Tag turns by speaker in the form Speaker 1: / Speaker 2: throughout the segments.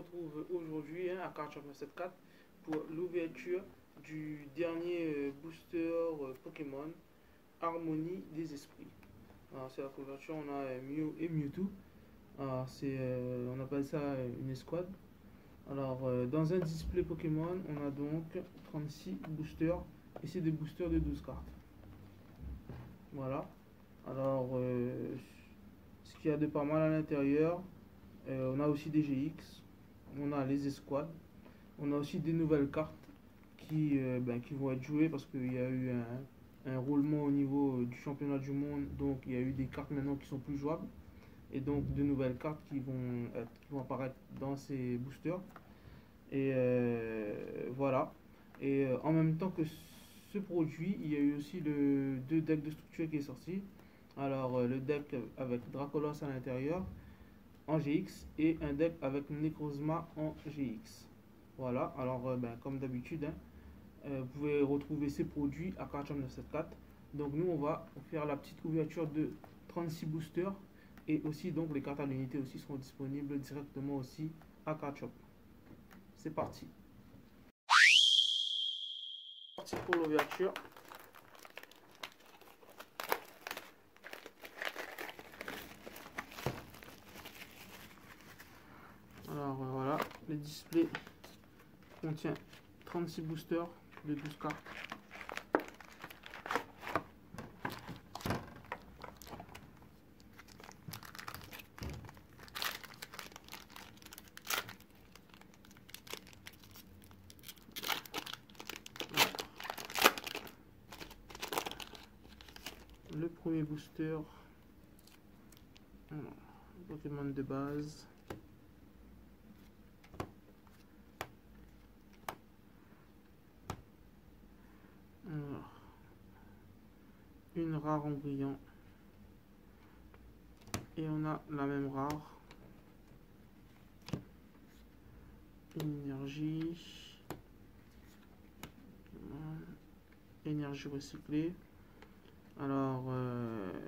Speaker 1: retrouve aujourd'hui à Card Shop 974 pour l'ouverture du dernier booster Pokémon Harmonie des Esprits. C'est la couverture, on a Mew et Mewtwo. On appelle ça une escouade. Dans un display Pokémon, on a donc 36 boosters et c'est des boosters de 12 cartes. Voilà. Ce qu'il y a de pas mal à l'intérieur, on a aussi des GX, on a les escouades, on a aussi des nouvelles cartes qui vont être jouées parce qu'il y a eu un roulement au niveau du championnat du monde, donc il y a eu des cartes maintenant qui sont plus jouables et donc de nouvelles cartes qui vont apparaître dans ces boosters. Et voilà. Et en même temps que ce produit, il y a eu aussi le 2 decks de structure qui est sorti. Le deck avec Dracolos à l'intérieur en GX et un deck avec Necrozma en GX. Voilà, comme d'habitude, vous pouvez retrouver ces produits à Card Shop 974. Donc nous, on va faire la petite ouverture de 36 boosters et aussi donc les cartes à l'unité aussi seront disponibles directement aussi à Card Shop. C'est parti. Parti pour l'ouverture. Voilà, le display contient 36 boosters de 12 cartes. Le premier booster, Pokémon de base. Une rare en brillant et on a la même rare, une énergie recyclée.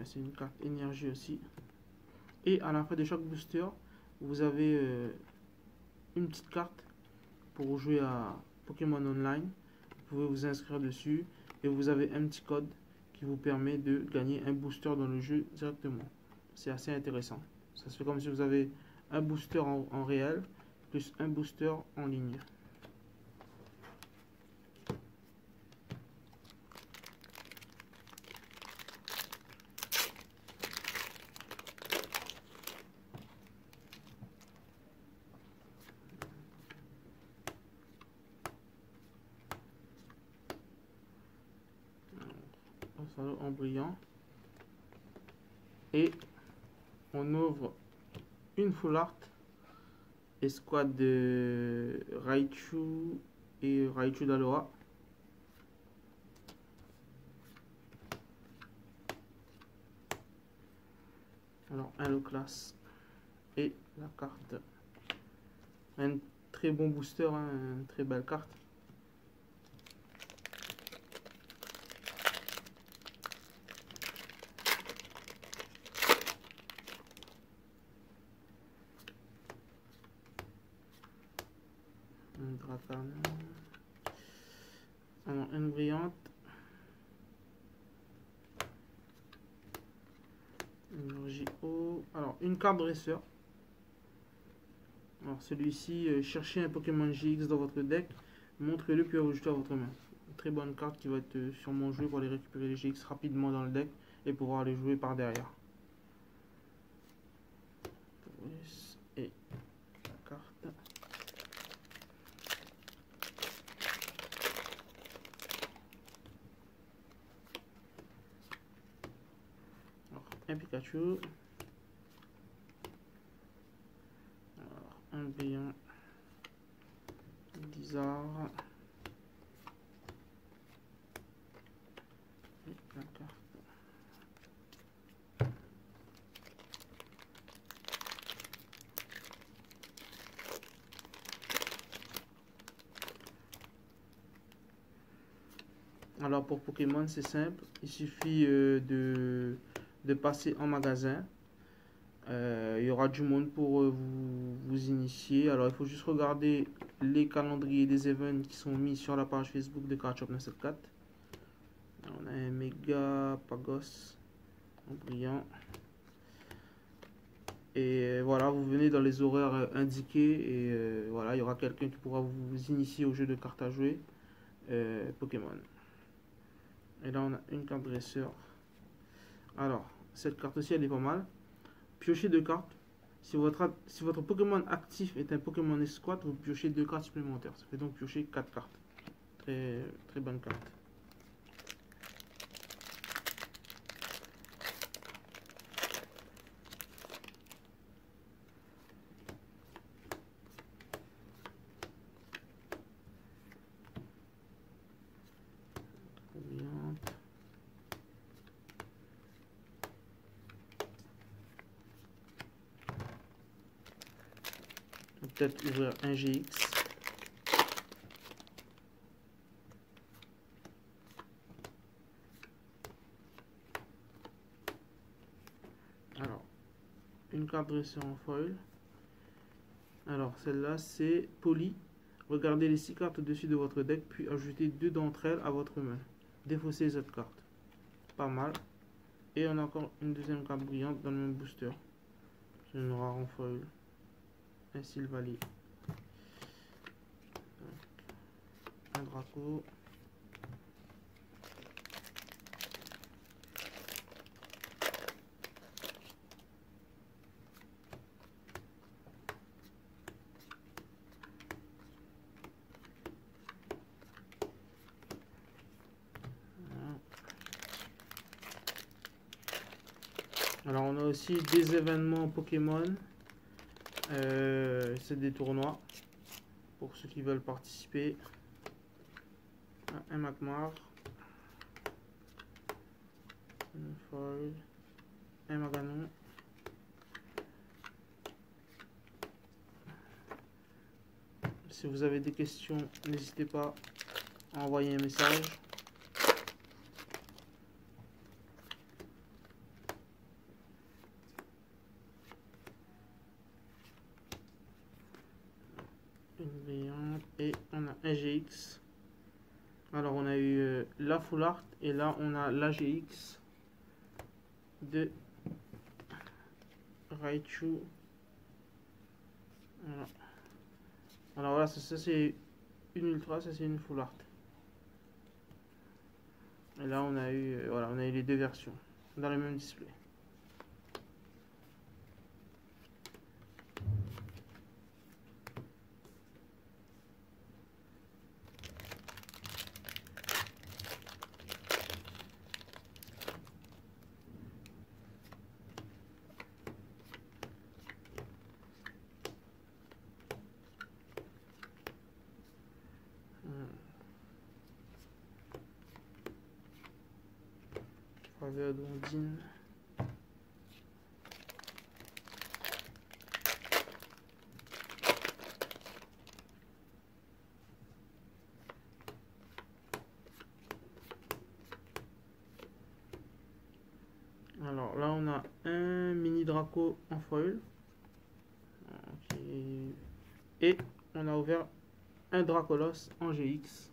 Speaker 1: C'est une carte énergie aussi, et à la fin de chaque booster vous avez une petite carte pour jouer à Pokémon Online. Vous pouvez vous inscrire dessus et vous avez un petit code qui vous permet de gagner un booster dans le jeu directement. C'est assez intéressant. Ça se fait comme si vous avez un booster en réel plus un booster en ligne. En brillant, et on ouvre une full art escouade de Raichu et Raichu d'Aloha. Un lot classe et la carte, un très bon booster, une très belle carte. Une brillante, énergie eau. Une carte dresseur. Celui-ci, cherchez un Pokémon GX dans votre deck, montrez-le puis ajoutez à votre main. Une très bonne carte qui va être sûrement jouée pour aller récupérer les GX rapidement dans le deck et pouvoir les jouer par derrière. Et la carte. Un Pikachu, un brillant, bizarre, et la carte. Pour Pokémon, c'est simple, il suffit de passer en magasin. Il y aura du monde pour vous initier. Alors il faut juste regarder les calendriers des events qui sont mis sur la page Facebook de Card Shop 974. On a un méga Pagos en brillant. Et voilà, vous venez dans les horaires indiqués et voilà, il y aura quelqu'un qui pourra vous initier au jeu de cartes à jouer Pokémon. Et là on a une carte dresseur. Alors, cette carte-ci elle est pas mal. Piochez 2 cartes. Si votre Pokémon actif est un Pokémon escouade, vous piochez 2 cartes supplémentaires. Ça fait donc piocher 4 cartes. Très, très bonne carte. Peut-être ouvrir un GX. Alors, une carte dresseur en foil. Alors, celle-là, c'est Poli. Regardez les 6 cartes au-dessus de votre deck, puis ajoutez 2 d'entre elles à votre main. Défaussez les autres cartes. Pas mal. Et on a encore une deuxième carte brillante dans le même booster. C'est une rare en foil. Un Sylvali. Un Draco. Alors on a aussi des événements Pokémon. C'est des tournois pour ceux qui veulent participer. Un Magmar, un foil, un Maganon, si vous avez des questions, n'hésitez pas à envoyer un message. Une brillante et on a un GX. Alors on a eu la Full Art et là on a la GX de Raichu. Voilà. Alors voilà, ça c'est une Ultra, ça c'est une Full Art. Et là on a eu voilà, on a eu les deux versions dans le même display. Faveur d'Ondine. Alors là on a un mini Draco en foil. Okay. Et on a ouvert un Dracolos en GX.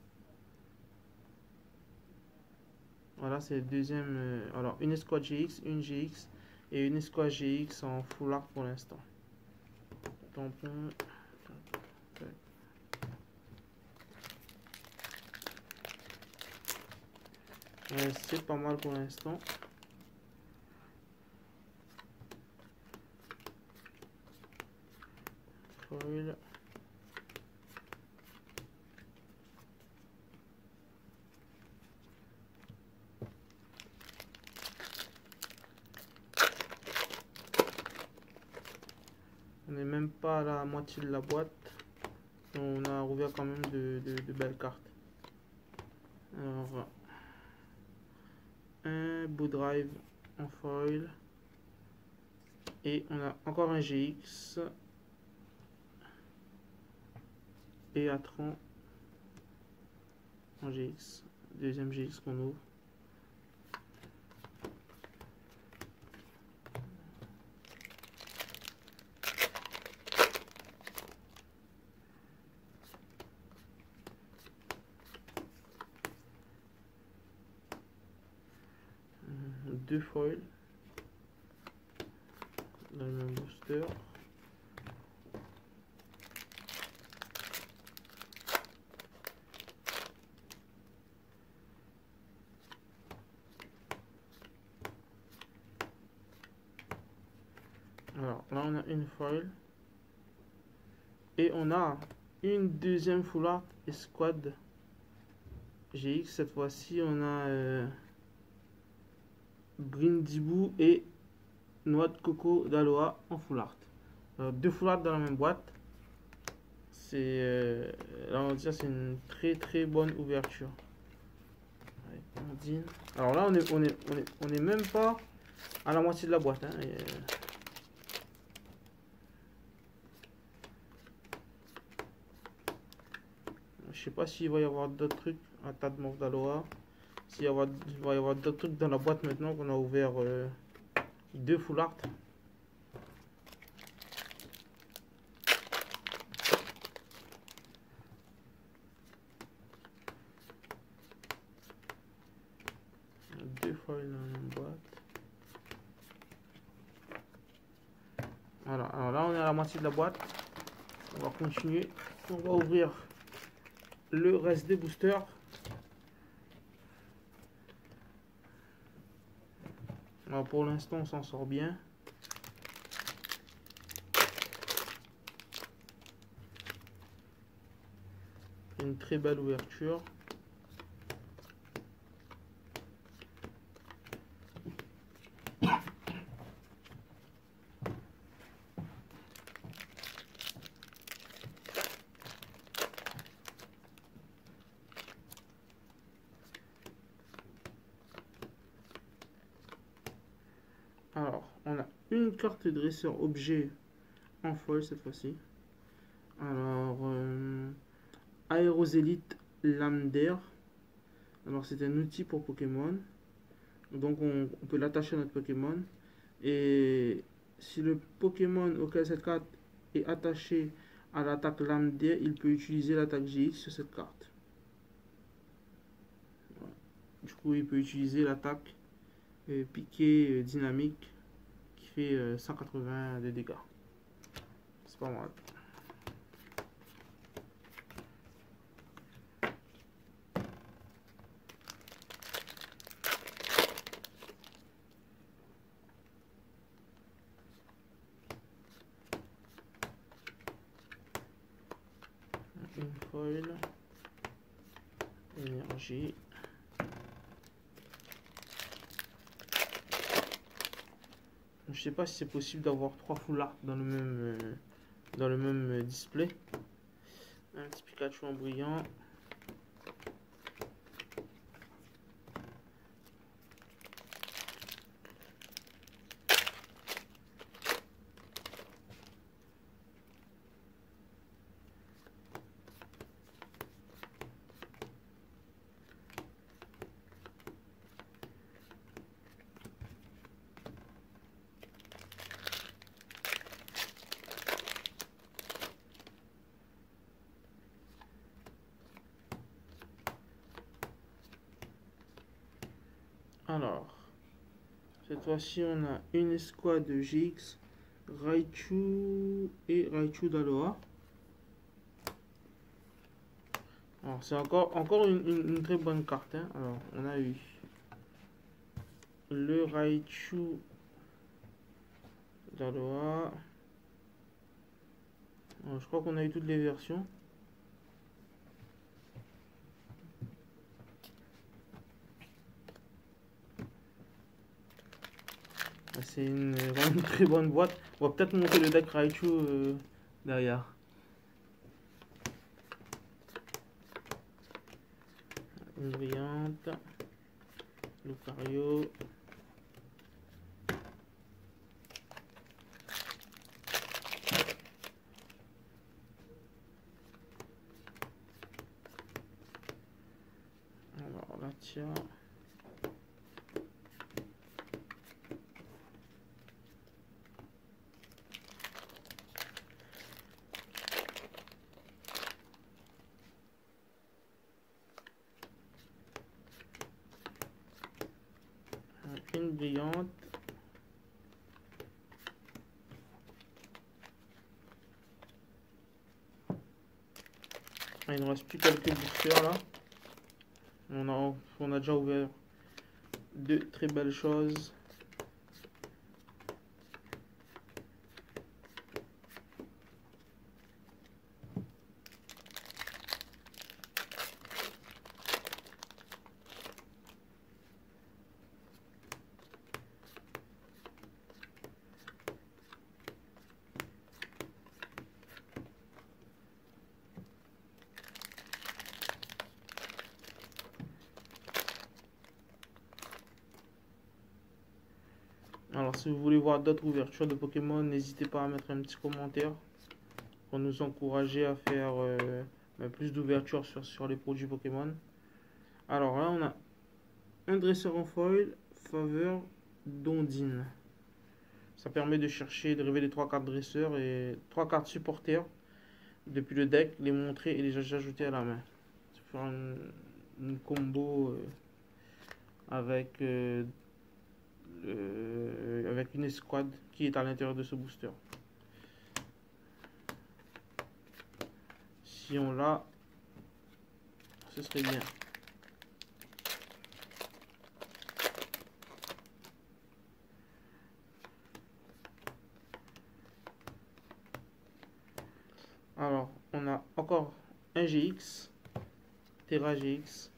Speaker 1: Voilà, c'est le deuxième. Alors, une escouade GX, une GX et une escouade GX en full art pour l'instant. Tampon. C'est pas mal pour l'instant. Foil. On n'est même pas à la moitié de la boîte. On a ouvert quand même de belles cartes. Alors, un Beau Drive en foil. Et on a encore un GX. Et Atron en GX. Deuxième GX qu'on ouvre. 2 foils dans le même booster. Alors là on a une foil et on a une deuxième full art escouade GX. Cette fois-ci on a Brindibou et Noix de coco d'Aloha en full art. Alors, deux full art dans la même boîte. C'est là on va dire c'est une très bonne ouverture. Ouais, alors là on est même pas à la moitié de la boîte, hein. Je sais pas s'il va y avoir d'autres trucs à tas de morph d'Aloha. Il va y avoir d'autres trucs dans la boîte maintenant qu'on a ouvert deux full art. Deux foils dans la même boîte. Voilà, alors là on est à la moitié de la boîte. On va continuer. On va ouvrir le reste des boosters. Alors pour l'instant on s'en sort bien. Une très belle ouverture. Alors, on a une carte dresseur objet en foil cette fois-ci. Alors, Aérosélite Lame d'air. Alors, c'est un outil pour Pokémon. Donc, on peut l'attacher à notre Pokémon. Et si le Pokémon auquel cette carte est attachée à l'attaque Lame d'air, il peut utiliser l'attaque GX sur cette carte. Voilà. Du coup, il peut utiliser l'attaque piqué dynamique qui fait 180 de dégâts. C'est pas mal. Une foil, énergie. Je sais pas si c'est possible d'avoir trois full art dans le même display. Un petit Pikachu en brillant. Alors, cette fois-ci, on a une escouade de GX, Raichu et Raichu d'Aloha. Alors, c'est encore une très bonne carte, hein. Alors, on a eu le Raichu d'Aloha. Je crois qu'on a eu toutes les versions. C'est vraiment une très bonne boîte. On va peut-être monter le deck Raichu derrière. Une brillante. Lucario. Alors là, tiens. vitrine brillante. Il nous reste plus quelques boosters là. On a déjà ouvert de très belles choses. Alors, si vous voulez voir d'autres ouvertures de Pokémon, n'hésitez pas à mettre un petit commentaire pour nous encourager à faire plus d'ouvertures sur les produits Pokémon. Alors là, on a un dresseur en foil, faveur d'Ondine. Ça permet de chercher, de révéler 3 cartes dresseurs et 3 cartes supporters depuis le deck, les montrer et les ajouter à la main. C'est faire une combo avec une escouade qui est à l'intérieur de ce booster. Si on l'a, ce serait bien. Alors, on a encore un GX, Terra GX.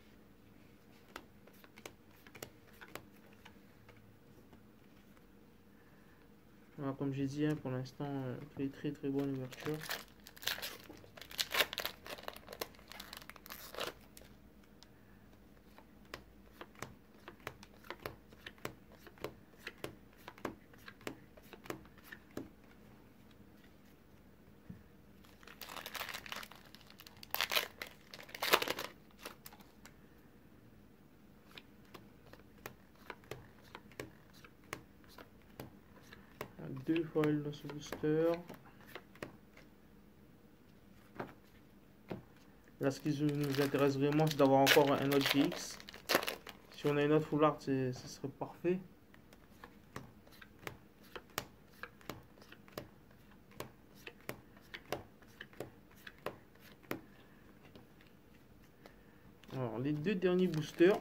Speaker 1: Voilà, comme j'ai dit, pour l'instant, très bonne ouverture. Deux foils dans ce booster. Là, ce qui nous intéresse vraiment, c'est d'avoir encore un autre GX. Si on a une autre full art, ce serait parfait. Alors, les deux derniers boosters.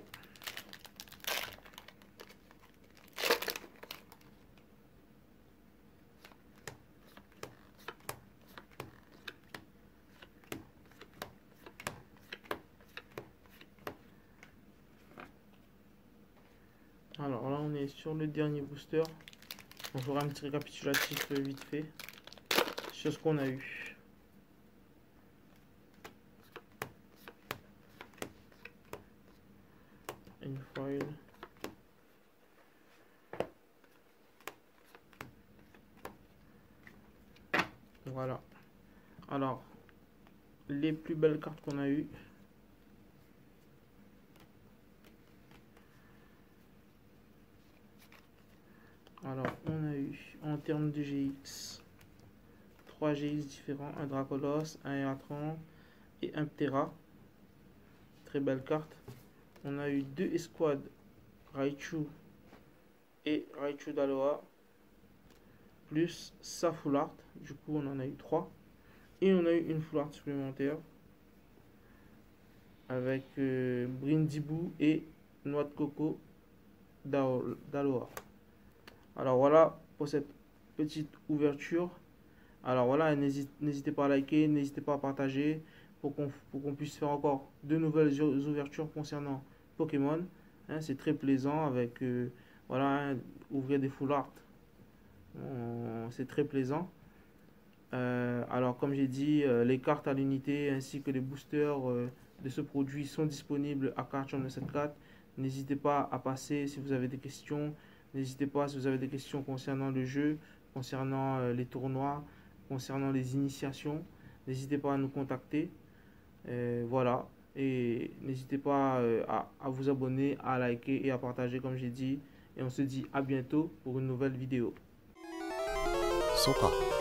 Speaker 1: Alors là, on est sur le dernier booster. On fera un petit récapitulatif vite fait sur ce qu'on a eu. Une foil. Voilà. Alors, les plus belles cartes qu'on a eues. Alors, on a eu, en termes de GX, 3 GX différents, un Dracolos, un Eratran et un Ptera. Très belle carte. On a eu 2 escouades, Raichu et Raichu d'Aloha, plus sa full art. Du coup, on en a eu 3. Et on a eu une full art supplémentaire avec Brindibou et Noix de Coco d'Aloha. Alors voilà pour cette petite ouverture. Alors voilà, n'hésitez pas à liker, n'hésitez pas à partager pour qu'on puisse faire encore de nouvelles ouvertures concernant Pokémon. Hein, c'est très plaisant avec voilà, ouvrir des full art. C'est très plaisant. Alors comme j'ai dit, les cartes à l'unité ainsi que les boosters de ce produit sont disponibles à Cardchomp 974. N'hésitez pas à passer si vous avez des questions. N'hésitez pas si vous avez des questions concernant le jeu, concernant les tournois, concernant les initiations. N'hésitez pas à nous contacter. Voilà. Et n'hésitez pas à vous abonner, à liker et à partager comme j'ai dit. Et on se dit à bientôt pour une nouvelle vidéo.
Speaker 2: Soka.